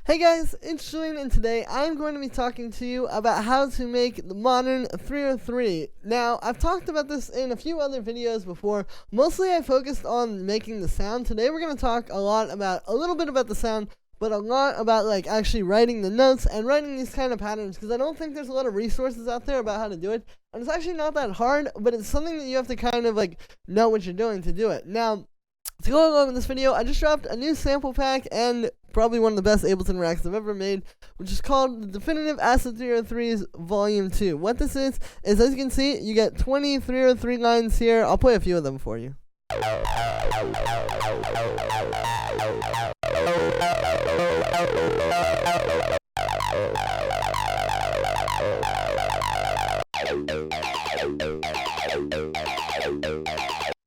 Hey guys, it's Julian, and today I'm going to be talking to you about how to make the modern 303. Now, I've talked about this in a few other videos before. Mostly I focused on making the sound. Today we're going to talk a little bit about the sound, but a lot about actually writing the notes and writing these kind of patterns, because I don't think there's a lot of resources out there about how to do it. And it's actually not that hard, but it's something that you have to kind of know what you're doing to do it. Now, to go along with this video, I just dropped a new sample pack and probably one of the best Ableton racks I've ever made, which is called the Definitive Acid 303's Volume 2. What this is, as you can see, you get 20 303 lines here. I'll play a few of them for you.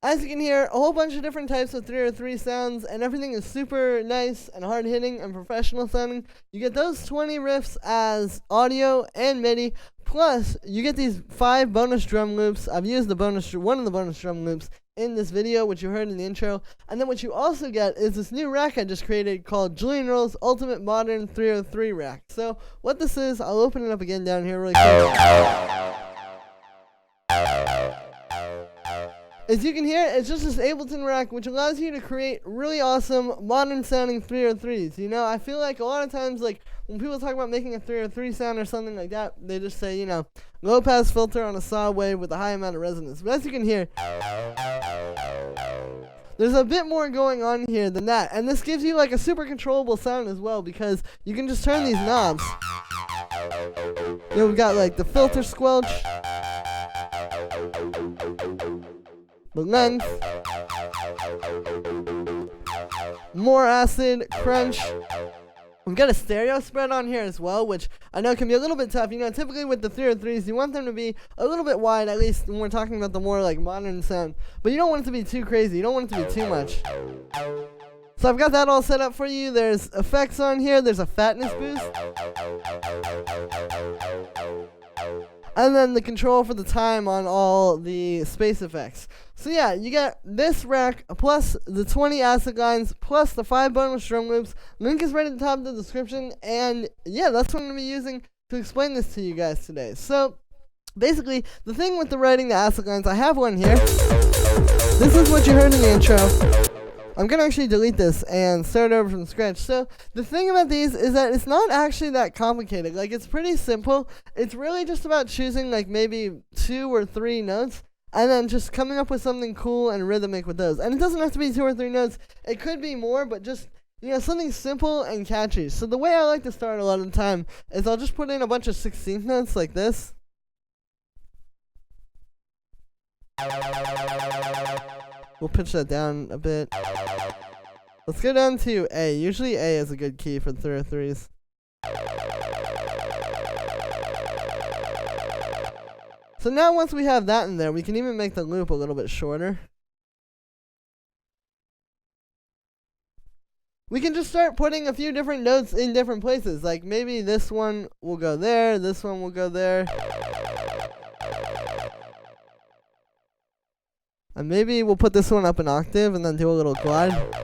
As you can hear, a whole bunch of different types of 303 sounds, and everything is super nice and hard-hitting and professional sounding. You get those 20 riffs as audio and MIDI, plus you get these 5 bonus drum loops. I've used one of the bonus drum loops in this video, which you heard in the intro. And then what you also get is this new rack I just created called Julian Roll's Ultimate Modern 303 Rack. So what this is, I'll open it up again down here really quick. As you can hear, it's just this Ableton rack, which allows you to create really awesome, modern-sounding 303s. You know, I feel like a lot of times, when people talk about making a 303 sound or something like that, they just say, low-pass filter on a saw wave with a high amount of resonance. But as you can hear, there's a bit more going on here than that. And this gives you, a super controllable sound as well, because you can just turn these knobs. We've got, the filter squelch, the length, more acid, crunch. We've got a stereo spread on here as well, which I know can be a little bit tough. Typically with the 303s, you want them to be a little bit wide, at least when we're talking about the more modern sound. But you don't want it to be too crazy. You don't want it to be too much. So I've got that all set up for you. There's effects on here. There's a fatness boost. And then the control for the time on all the space effects. So yeah, you get this rack plus the 20 acid lines plus the 5 bonus drum loops. Link is right at the top of the description. And yeah, that's what I'm going to be using to explain this to you guys today. So basically, the thing with the writing the acid lines, I have one here. This is what you heard in the intro. I'm going to actually delete this and start over from scratch. So the thing about these is that it's not actually that complicated. It's pretty simple. It's really just about choosing maybe 2 or 3 notes and then just coming up with something cool and rhythmic with those. And it doesn't have to be 2 or 3 notes. It could be more, but just, something simple and catchy. So the way I like to start a lot of the time is I'll just put in a bunch of 16th notes like this. We'll pitch that down a bit. Let's go down to A. Usually A is a good key for 303s. So now once we have that in there, we can even make the loop a little bit shorter. We can just start putting a few different notes in different places. Maybe this one will go there, this one will go there. And maybe we'll put this one up an octave and then do a little glide.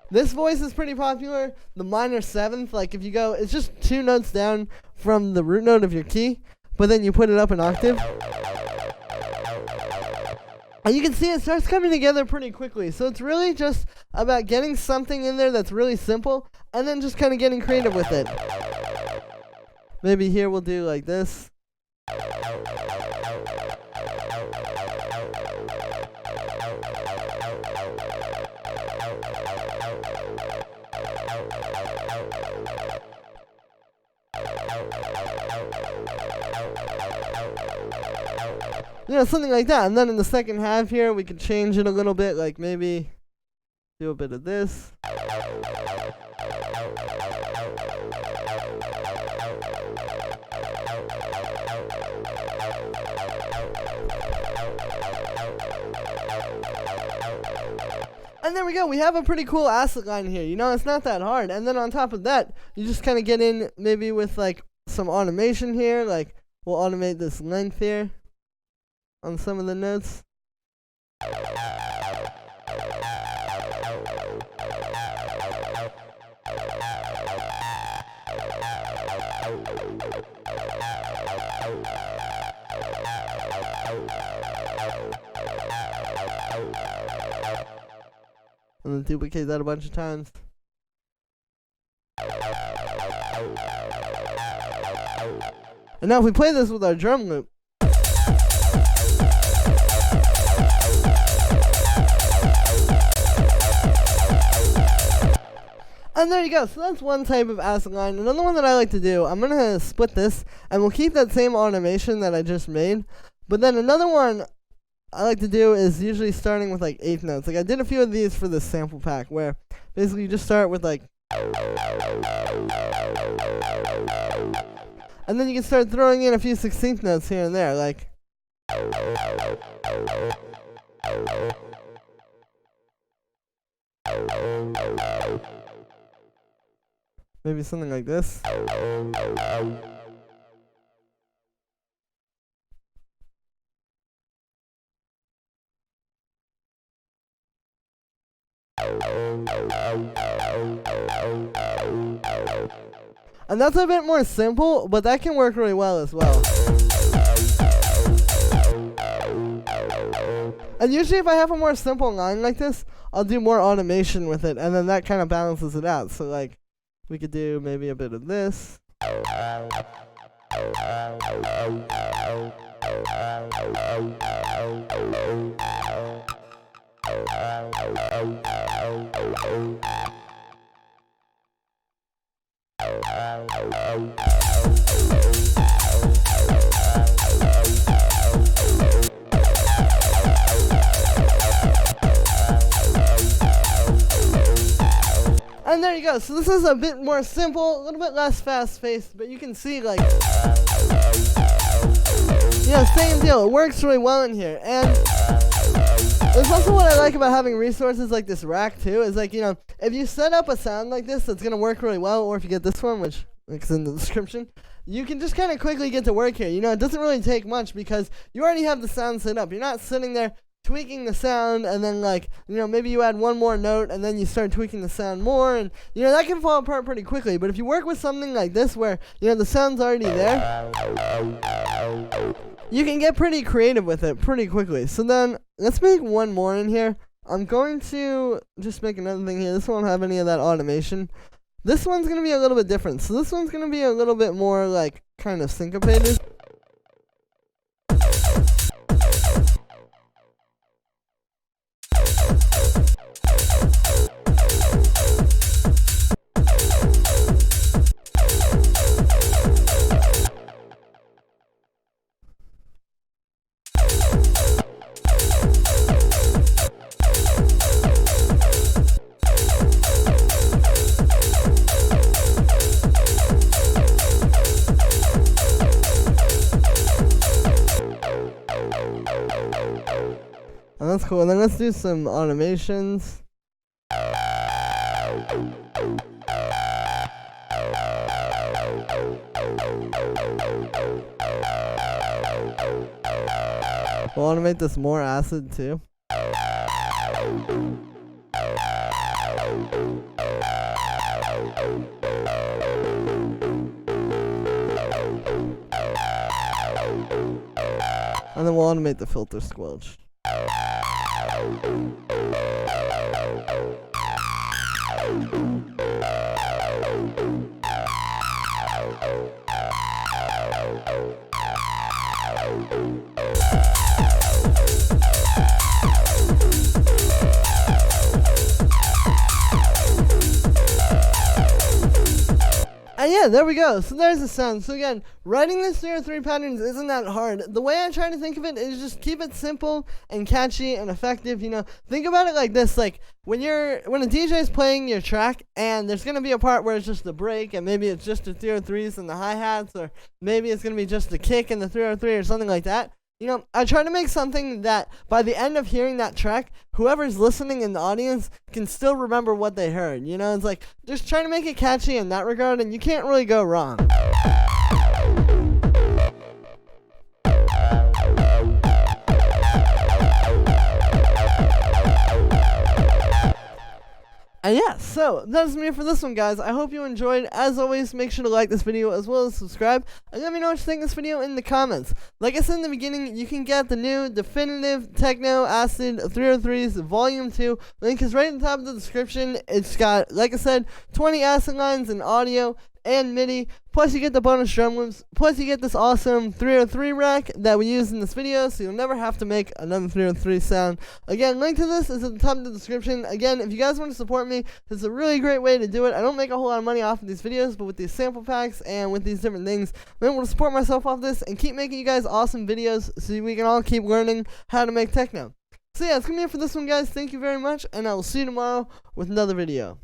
This voice is pretty popular. The minor 7th, if you go, it's just 2 notes down from the root note of your key, but then you put it up an octave. And you can see it starts coming together pretty quickly. So it's really just about getting something in there that's really simple and then just kind of getting creative with it. Maybe here we'll do like this. Something like that. And then in the second half here, we can change it a little bit, maybe do a bit of this. And there we go. We have a pretty cool acid line here. It's not that hard. And then on top of that, you just kind of get in maybe with some automation here, We'll automate this length here on some of the notes. And then duplicate that a bunch of times. And now if we play this with our drum loop, and there you go. So that's one type of acid line. Another one that I like to do, I'm going to split this, and we'll keep that same automation that I just made. But then another one I like to do is usually starting with like eighth notes. Like I did a few of these for this sample pack where basically you just start with like, and then you can start throwing in a few 16th notes here and there, like. Maybe something like this. And that's a bit more simple, but that can work really well as well. And usually if I have a more simple line like this, I'll do more automation with it, and then that kind of balances it out. So like, we could do maybe a bit of this. And there you go. So this is a bit more simple, a little bit less fast-paced, but you can see like, yeah, same deal. It works really well in here. And there's also what I like about having resources like this rack too, is like, you know, if you set up a sound like this that's gonna work really well, or if you get this one, which is in the description, you can just kind of quickly get to work here. You know, it doesn't really take much because you already have the sound set up. You're not sitting there tweaking the sound and then like, you know, maybe you add one more note and then you start tweaking the sound more, and you know, that can fall apart pretty quickly. But if you work with something like this where, you know, the sound's already there, you can get pretty creative with it pretty quickly. So then let's make one more in here. I'm going to just make another thing here. This won't have any of that automation. This one's going to be a little bit different. So this one's going to be a little bit more like kind of syncopated. And that's cool. And then let's do some automations. We'll automate this more acid too. And then we'll automate the filter squelch. And yeah, there we go. So there's the sound. So again, writing this 303 patterns isn't that hard. The way I try to think of it is just keep it simple and catchy and effective. You know, think about it like this: like when a DJ is playing your track, and there's gonna be a part where it's just the break, and maybe it's just the 303s and the hi-hats, or maybe it's gonna be just the kick and the 303 or something like that. You know, I try to make something that by the end of hearing that track, whoever's listening in the audience can still remember what they heard. You know, it's like just trying to make it catchy in that regard, and you can't really go wrong. And yeah, so that's me for this one, guys. I hope you enjoyed. As always, make sure to like this video as well as subscribe. And let me know what you think of this video in the comments. Like I said in the beginning, you can get the new definitive Techno Acid 303's Volume 2. Link is right at the top of the description. It's got, like I said, 20 acid lines and audio and MIDI, plus you get the bonus drum loops, plus you get this awesome 303 rack that we used in this video, so you'll never have to make another 303 sound. Again, link to this is at the top of the description. Again, if you guys want to support me, this is a really great way to do it. I don't make a whole lot of money off of these videos, but with these sample packs and with these different things, I'm able to support myself off this and keep making you guys awesome videos so we can all keep learning how to make techno. So yeah, it's gonna be it for this one, guys. Thank you very much, and I will see you tomorrow with another video.